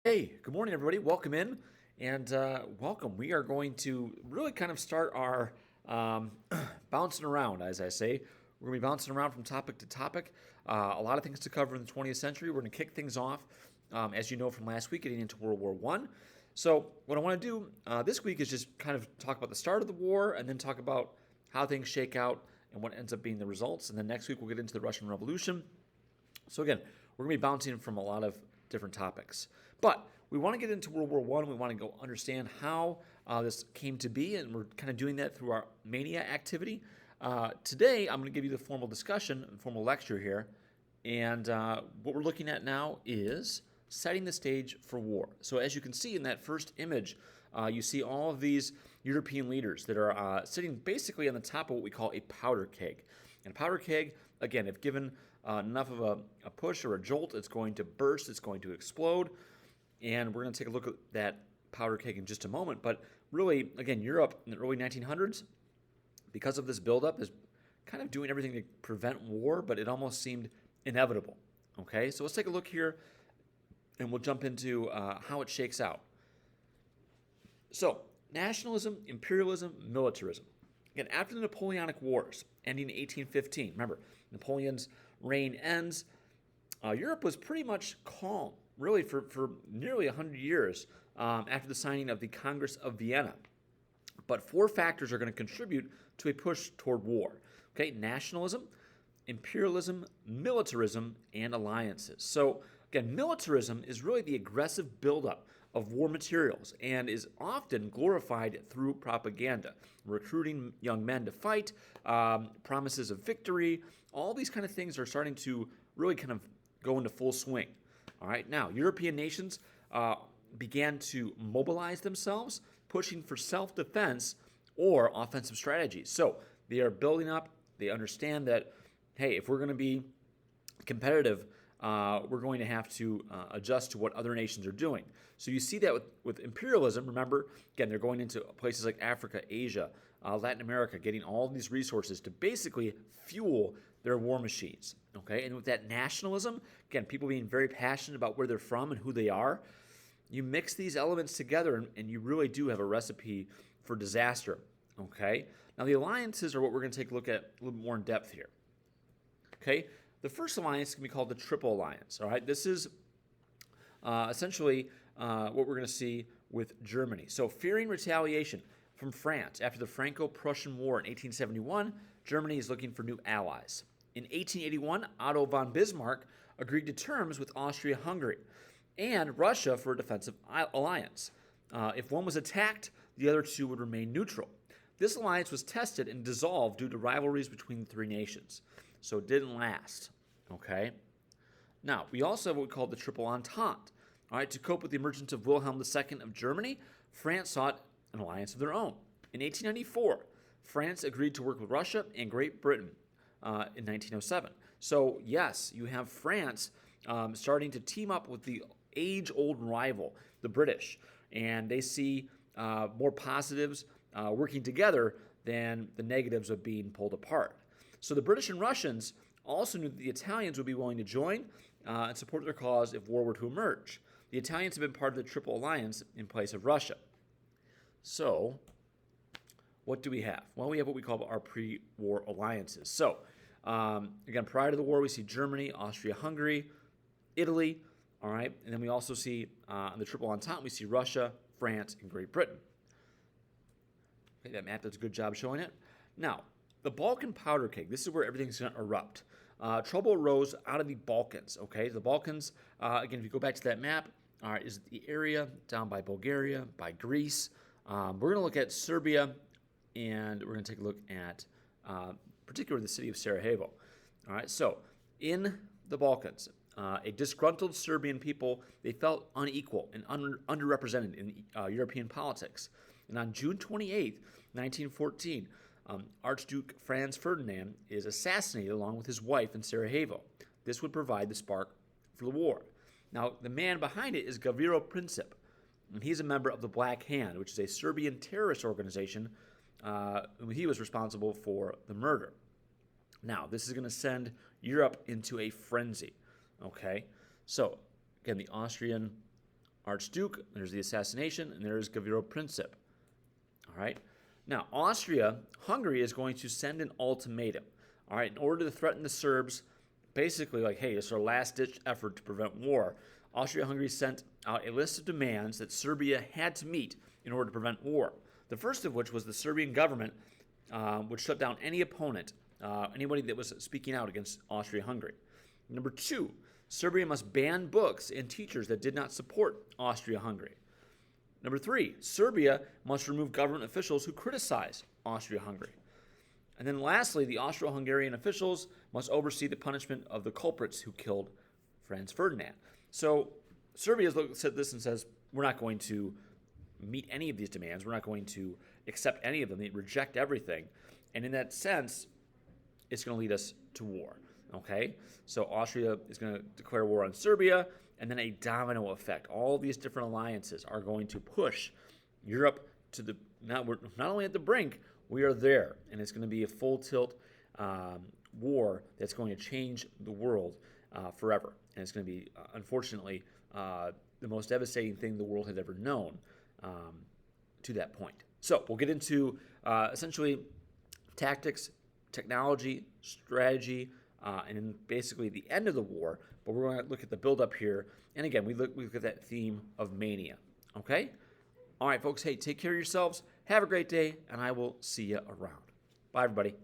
Hey, good morning, everybody. Welcome in and welcome. We are going to really kind of start our bouncing around, as I say. We're going to be bouncing around from topic to topic. A lot of things to cover in the 20th century. We're going to kick things off, as you know from last week, getting into World War One. So, what I want to do this week is just kind of talk about the start of the war and then talk about how things shake out and what ends up being the results. And then next week, we'll get into the Russian Revolution. So again, we're going to be bouncing from a lot of different topics. But we want to get into World War One. We want to go understand how this came to be, and we're kind of doing that through our mania activity. Today, I'm going to give you the formal discussion, formal lecture here, and what we're looking at now is setting the stage for war. So as you can see in that first image, you see all of these European leaders that are sitting basically on the top of what we call a powder keg. And a powder keg, again, if given enough of a push or a jolt, it's going to burst, it's going to explode. And we're going to take a look at that powder keg in just a moment. But really, again, Europe in the early 1900s, because of this buildup, is kind of doing everything to prevent war, but it almost seemed inevitable. Okay, so let's take a look here, and we'll jump into how it shakes out. So, nationalism, imperialism, militarism. Again, after the Napoleonic Wars, ending in 1815, remember, Napoleon's reign ends, Europe was pretty much calm, really, for nearly 100 years after the signing of the Congress of Vienna. But four factors are going to contribute to a push toward war. Okay, nationalism, imperialism, militarism, and alliances. So, again, militarism is really the aggressive buildup of war materials and is often glorified through propaganda, recruiting young men to fight, promises of victory. All these kind of things are starting to really kind of go into full swing. All right, now European nations began to mobilize themselves, pushing for self-defense or offensive strategies. So they are building up. They understand that, hey, if we're going to be competitive, we're going to have to adjust to what other nations are doing. So you see that with imperialism. Remember, again, they're going into places like Africa, Asia, Latin America, getting all these resources to basically fuel their war machines. Okay, and with that nationalism, again, people being very passionate about where they're from and who they are, you mix these elements together and you really do have a recipe for disaster. Okay, now the alliances are what we're going to take a look at a little more in depth here. Okay, the first alliance can be called the Triple Alliance. All right, this is essentially what we're going to see with Germany. So, fearing retaliation from France after the Franco-Prussian War in 1871, Germany is looking for new allies. In 1881, Otto von Bismarck agreed to terms with Austria-Hungary and Russia for a defensive alliance. If one was attacked, the other two would remain neutral. This alliance was tested and dissolved due to rivalries between the three nations, so it didn't last. Okay? Now, we also have what we call the Triple Entente. All right, to cope with the emergence of Wilhelm II of Germany, France sought an alliance of their own. In 1894, France agreed to work with Russia and Great Britain in 1907. So, yes, you have France starting to team up with the age-old rival, the British, and they see more positives working together than the negatives of being pulled apart. So the British and Russians also knew that the Italians would be willing to join and support their cause if war were to emerge. The Italians have been part of the Triple Alliance in place of Russia. So, what do we have? Well, we have what we call our pre-war alliances. So, again, prior to the war, we see Germany, Austria-Hungary, Italy, all right? And then we also see, in the Triple Entente, we see Russia, France, and Great Britain. Okay, that map does a good job showing it. Now, the Balkan powder keg, this is where everything's going to erupt. Trouble arose out of the Balkans, okay? The Balkans, again, if you go back to that map, is the area down by Bulgaria, by Greece. We're going to look at Serbia, and we're going to take a look at particularly the city of Sarajevo. All right, so in the Balkans, a disgruntled Serbian people, they felt unequal and underrepresented in European politics. And on June 28th, 1914, Archduke Franz Ferdinand is assassinated along with his wife in Sarajevo. This would provide the spark for the war. Now, the man behind it is Gavrilo Princip, and he's a member of the Black Hand, which is a Serbian terrorist organization. He was responsible for the murder. Now, this is going to send Europe into a frenzy. Okay, so again, the Austrian Archduke, there's the assassination, and there's Gavrilo Princip. All right. Now, Austria-Hungary is going to send an ultimatum, all right, in order to threaten the Serbs, basically like, hey, it's our last-ditch effort to prevent war. Austria-Hungary sent out a list of demands that Serbia had to meet in order to prevent war. The first of which was the Serbian government would shut down any opponent, anybody that was speaking out against Austria-Hungary. Number 2, Serbia must ban books and teachers that did not support Austria-Hungary. Number 3, Serbia must remove government officials who criticize Austria-Hungary. And then lastly, the Austro-Hungarian officials must oversee the punishment of the culprits who killed Franz Ferdinand. So Serbia has looked at this and says, we're not going to meet any of these demands. We're not going to accept any of them. They reject everything. And in that sense, it's going to lead us to war. Okay? So Austria is going to declare war on Serbia, and then a domino effect. All these different alliances are going to push Europe to the, we're not only at the brink, we are there. And it's going to be a full tilt war that's going to change the world forever. And it's going to be, unfortunately, the most devastating thing the world has ever known to that point. So we'll get into essentially tactics, technology, strategy, and then basically the end of the war. But we're going to look at the buildup here. And again, we look at that theme of mania. Okay? All right, folks. Hey, take care of yourselves. Have a great day, and I will see you around. Bye, everybody.